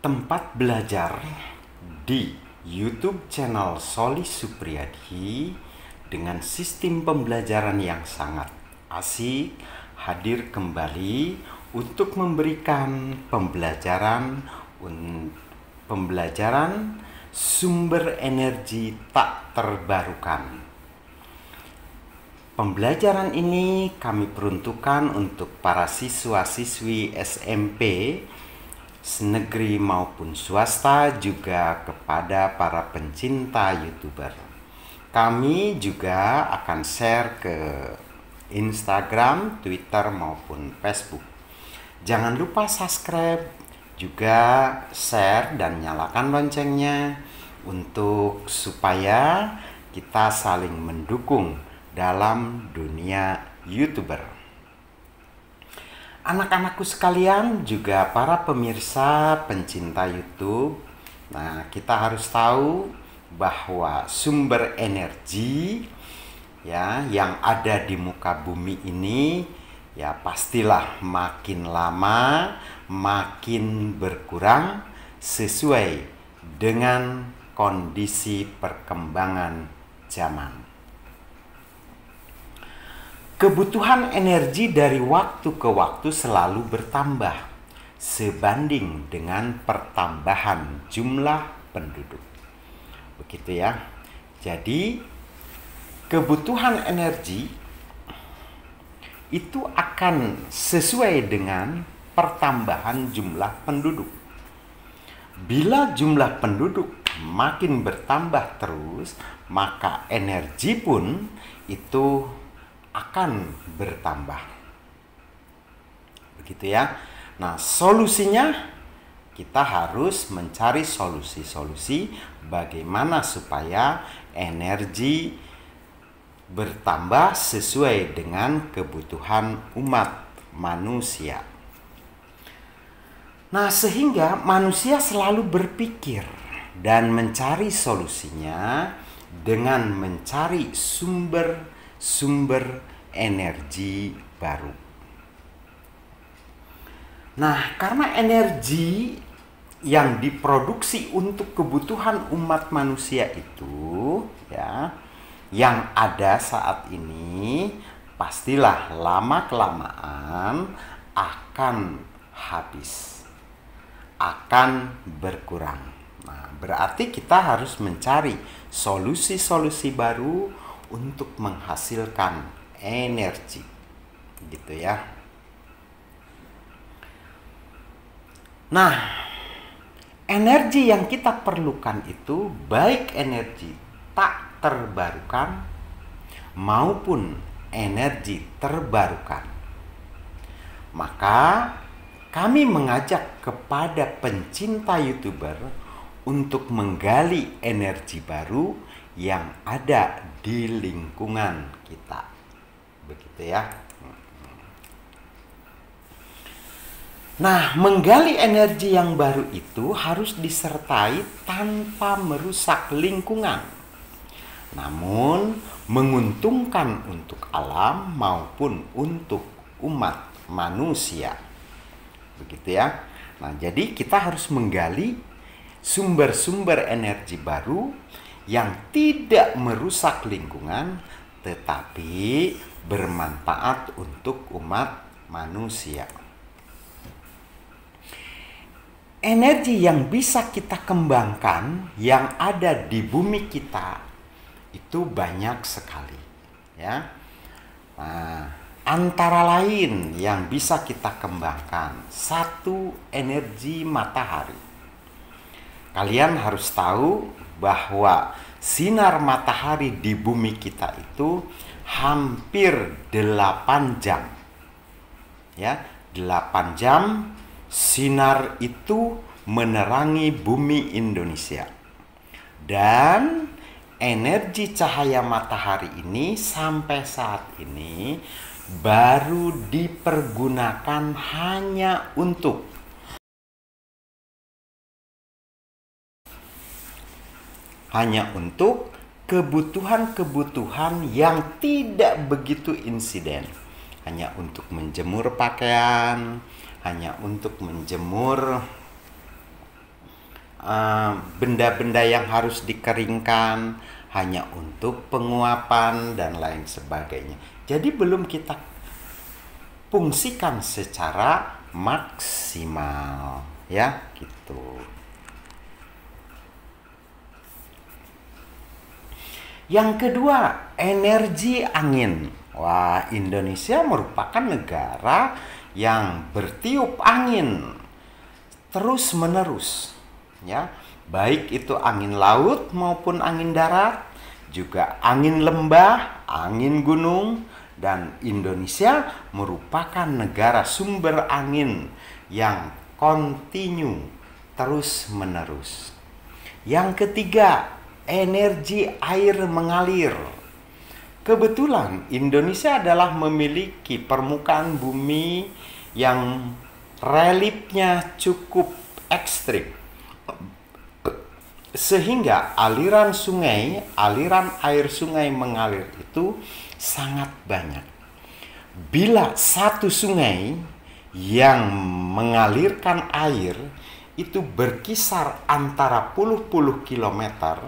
tempat belajar di YouTube channel Soli Supriyadi dengan sistem pembelajaran yang sangat asik hadir kembali untuk memberikan pembelajaran sumber energi tak terbarukan. Pembelajaran ini kami peruntukkan untuk para siswa-siswi SMP negeri maupun swasta, juga kepada para pencinta YouTuber. Kami juga akan share ke Instagram, Twitter maupun Facebook. Jangan lupa subscribe, juga share dan nyalakan loncengnya untuk supaya kita saling mendukung dalam dunia YouTuber. Anak-anakku sekalian, juga para pemirsa pencinta YouTube. Nah, kita harus tahu bahwa sumber energi yang ada di muka bumi ini pastilah makin lama makin berkurang sesuai dengan kondisi perkembangan zaman. Kebutuhan energi dari waktu ke waktu selalu bertambah sebanding dengan pertambahan jumlah penduduk. Begitu ya. Jadi, kebutuhan energi itu akan sesuai dengan pertambahan jumlah penduduk. Bila jumlah penduduk makin bertambah terus, maka energi pun itu akan bertambah. Begitu ya. Nah, solusinya kita harus mencari solusi-solusi bagaimana supaya energi bertambah sesuai dengan kebutuhan umat manusia. Nah, sehingga manusia selalu berpikir dan mencari solusinya dengan mencari sumber energi baru. Nah, karena energi yang diproduksi untuk kebutuhan umat manusia itu yang ada saat ini pastilah lama-kelamaan akan habis, akan berkurang. Nah, berarti kita harus mencari solusi-solusi baru untuk menghasilkan energi, gitu ya. Nah, energi yang kita perlukan itu baik energi tak terbarukan maupun energi terbarukan. Maka kami mengajak kepada pencinta YouTuber untuk menggali energi baru yang ada di lingkungan kita. Begitu ya. Nah, menggali energi yang baru itu harus disertai tanpa merusak lingkungan, namun menguntungkan untuk alam maupun untuk umat manusia. Begitu ya. Nah, jadi kita harus menggali sumber-sumber energi baru yang tidak merusak lingkungan tetapi bermanfaat untuk umat manusia. Energi yang bisa kita kembangkan yang ada di bumi kita itu banyak sekali ya. Nah, antara lain yang bisa kita kembangkan, satu, energi matahari. Kalian harus tahu bahwa sinar matahari di bumi kita itu hampir 8 jam. Ya, 8 jam sinar itu menerangi bumi Indonesia. Dan energi cahaya matahari ini sampai saat ini baru dipergunakan hanya untuk kebutuhan-kebutuhan yang tidak begitu insiden. Hanya untuk menjemur pakaian, hanya untuk menjemur benda-benda yang harus dikeringkan, hanya untuk penguapan dan lain sebagainya. Jadi belum kita fungsikan secara maksimal, ya, gitu. Yang kedua, energi angin. Wah, Indonesia merupakan negara yang bertiup angin terus-menerus, ya. Baik itu angin laut maupun angin darat, juga angin lembah, angin gunung, dan Indonesia merupakan negara sumber angin yang kontinu terus-menerus. Yang ketiga, energi air mengalir. Kebetulan Indonesia adalah memiliki permukaan bumi yang reliefnya cukup ekstrim, sehingga aliran air sungai mengalir itu sangat banyak. Bila satu sungai yang mengalirkan air itu berkisar antara puluh-puluh kilometer,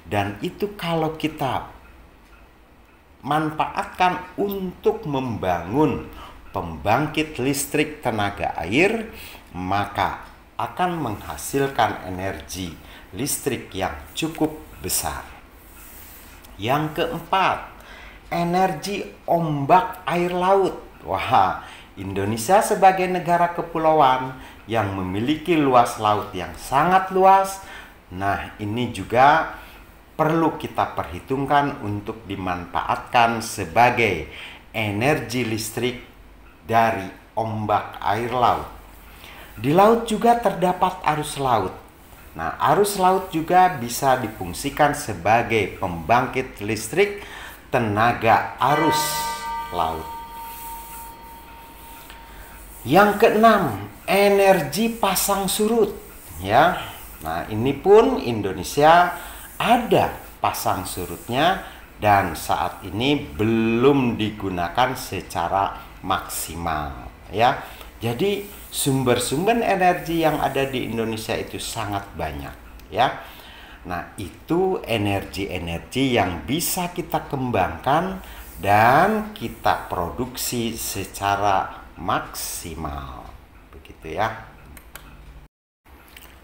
dan itu kalau kita manfaatkan untuk membangun pembangkit listrik tenaga air, maka akan menghasilkan energi listrik yang cukup besar. Yang keempat, energi ombak air laut. Wah, Indonesia sebagai negara kepulauan yang memiliki luas laut yang sangat luas, nah ini juga perlu kita perhitungkan untuk dimanfaatkan sebagai energi listrik dari ombak air laut. Di laut juga terdapat arus laut. Nah, arus laut juga bisa difungsikan sebagai pembangkit listrik tenaga arus laut. Yang keenam, energi pasang surut, ya. Nah, ini pun Indonesia ada pasang surutnya dan saat ini belum digunakan secara maksimal, ya. Jadi sumber-sumber energi yang ada di Indonesia itu sangat banyak, ya. Nah, itu energi-energi yang bisa kita kembangkan dan kita produksi secara maksimal, begitu ya.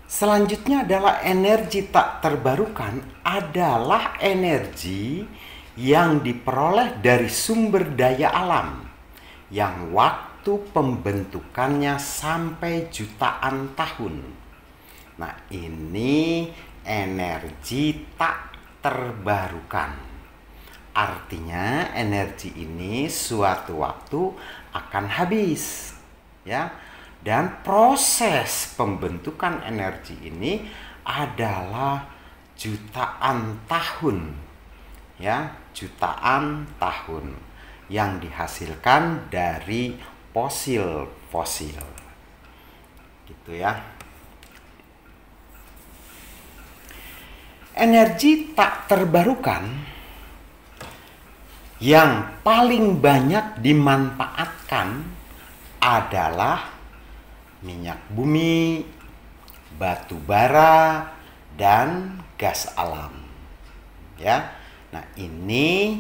Selanjutnya adalah energi tak terbarukan, adalah energi yang diperoleh dari sumber daya alam yang waktu pembentukannya sampai jutaan tahun. Nah, ini energi tak terbarukan. Artinya energi ini suatu waktu akan habis, ya. Dan proses pembentukan energi ini adalah jutaan tahun, ya, jutaan tahun yang dihasilkan dari fosil-fosil, gitu ya. Energi tak terbarukan yang paling banyak dimanfaatkan adalah minyak bumi, batu bara, dan gas alam, ya. Nah, ini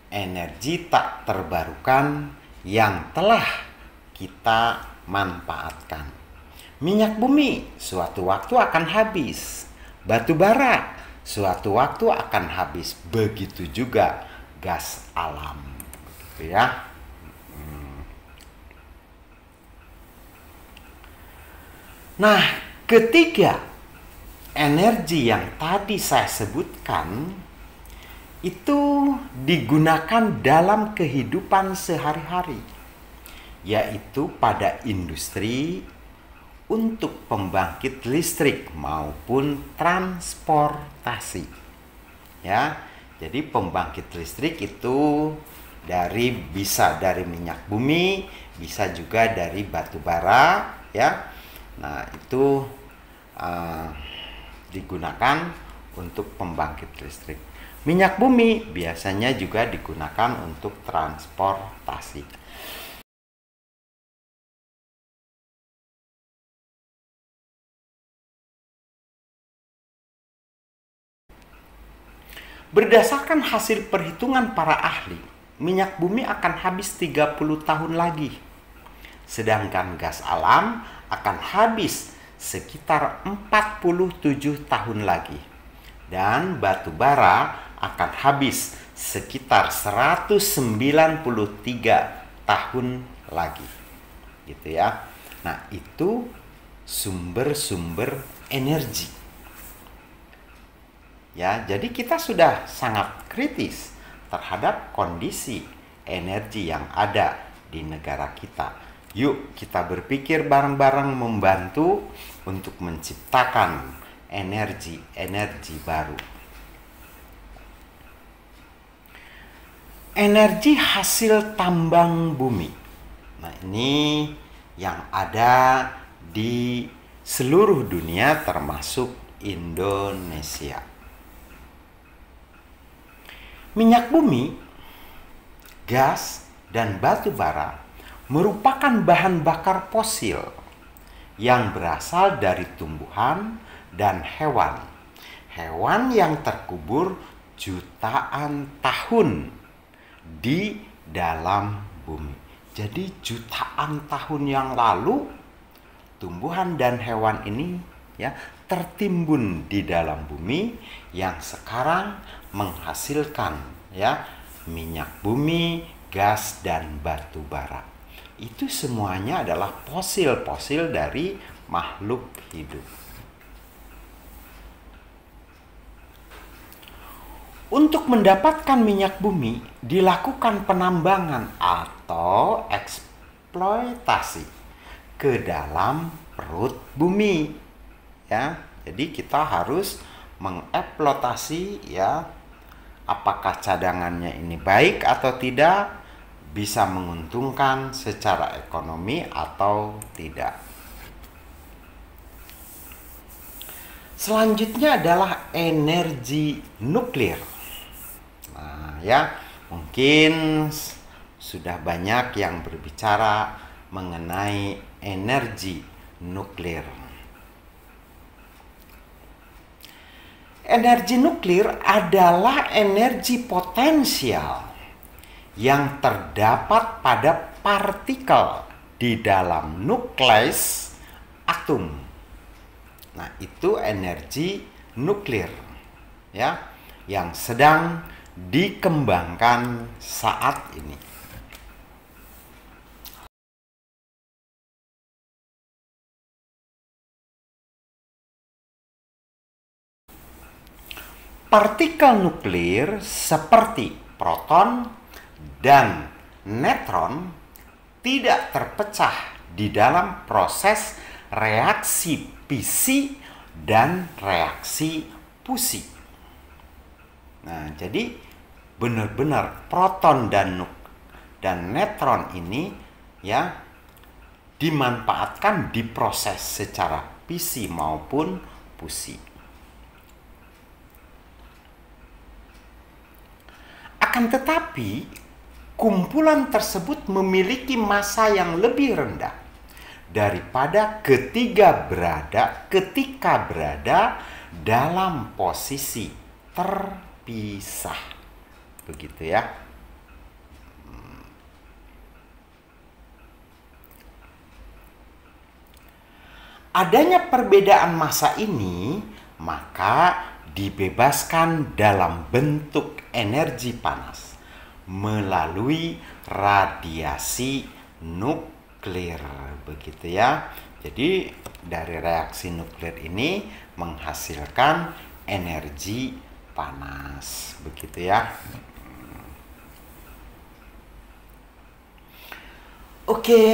energi tak terbarukan yang telah kita manfaatkan. Minyak bumi suatu waktu akan habis, batu bara suatu waktu akan habis, begitu juga gas alam, gitu ya. Nah, ketiga energi yang tadi saya sebutkan itu digunakan dalam kehidupan sehari-hari, yaitu pada industri, untuk pembangkit listrik maupun transportasi, ya. Jadi pembangkit listrik itu bisa dari minyak bumi, bisa juga dari batu bara, ya. Nah, itu digunakan untuk pembangkit listrik. Minyak bumi biasanya juga digunakan untuk transportasi. Berdasarkan hasil perhitungan para ahli, minyak bumi akan habis 30 tahun lagi. Sedangkan gas alam akan habis sekitar 47 tahun lagi. Dan batu bara akan habis sekitar 193 tahun lagi. Gitu ya. Nah, itu sumber-sumber energi. Ya, jadi kita sudah sangat kritis terhadap kondisi energi yang ada di negara kita. Yuk kita berpikir bareng-bareng membantu untuk menciptakan energi-energi baru. Energi hasil tambang bumi. Nah, ini yang ada di seluruh dunia termasuk Indonesia. Minyak bumi, gas, dan batu bara merupakan bahan bakar fosil yang berasal dari tumbuhan dan hewan. Hewan yang terkubur jutaan tahun di dalam bumi. Jadi jutaan tahun yang lalu tumbuhan dan hewan ini ya tertimbun di dalam bumi yang sekarang menghasilkan ya minyak bumi, gas, dan batu bara. Itu semuanya adalah fosil-fosil dari makhluk hidup. Untuk mendapatkan minyak bumi dilakukan penambangan atau eksploitasi ke dalam perut bumi. Ya, jadi kita harus mengeksploitasi ya apakah cadangannya ini baik atau tidak, bisa menguntungkan secara ekonomi atau tidak. Selanjutnya adalah energi nuklir. Nah, ya, mungkin sudah banyak yang berbicara mengenai energi nuklir. Energi nuklir adalah energi potensial yang terdapat pada partikel di dalam nukleus atom. Nah, itu energi nuklir ya yang sedang dikembangkan saat ini. Partikel nuklir seperti proton dan neutron tidak terpecah di dalam proses reaksi fisi dan reaksi fusi. Nah, jadi benar-benar proton dan neutron ini ya dimanfaatkan diproses secara fisi maupun fusi. Akan tetapi, kumpulan tersebut memiliki massa yang lebih rendah daripada ketika berada dalam posisi terpisah. Begitu ya. Adanya perbedaan massa ini, maka dibebaskan dalam bentuk energi panas melalui radiasi nuklir, begitu ya. Jadi dari reaksi nuklir ini menghasilkan energi panas, begitu ya. Oke,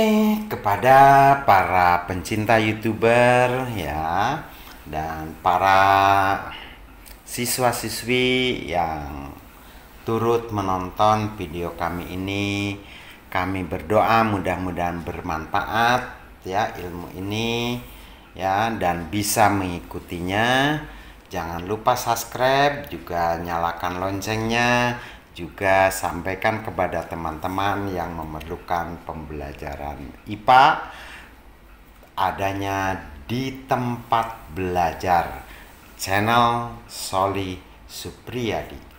kepada para pencinta YouTuber ya dan para siswa-siswi yang turut menonton video kami ini, kami berdoa mudah-mudahan bermanfaat ya ilmu ini ya dan bisa mengikutinya. Jangan lupa subscribe, juga nyalakan loncengnya, juga sampaikan kepada teman-teman yang memerlukan pembelajaran IPA adanya di tempat belajar channel Soli Supriyadi.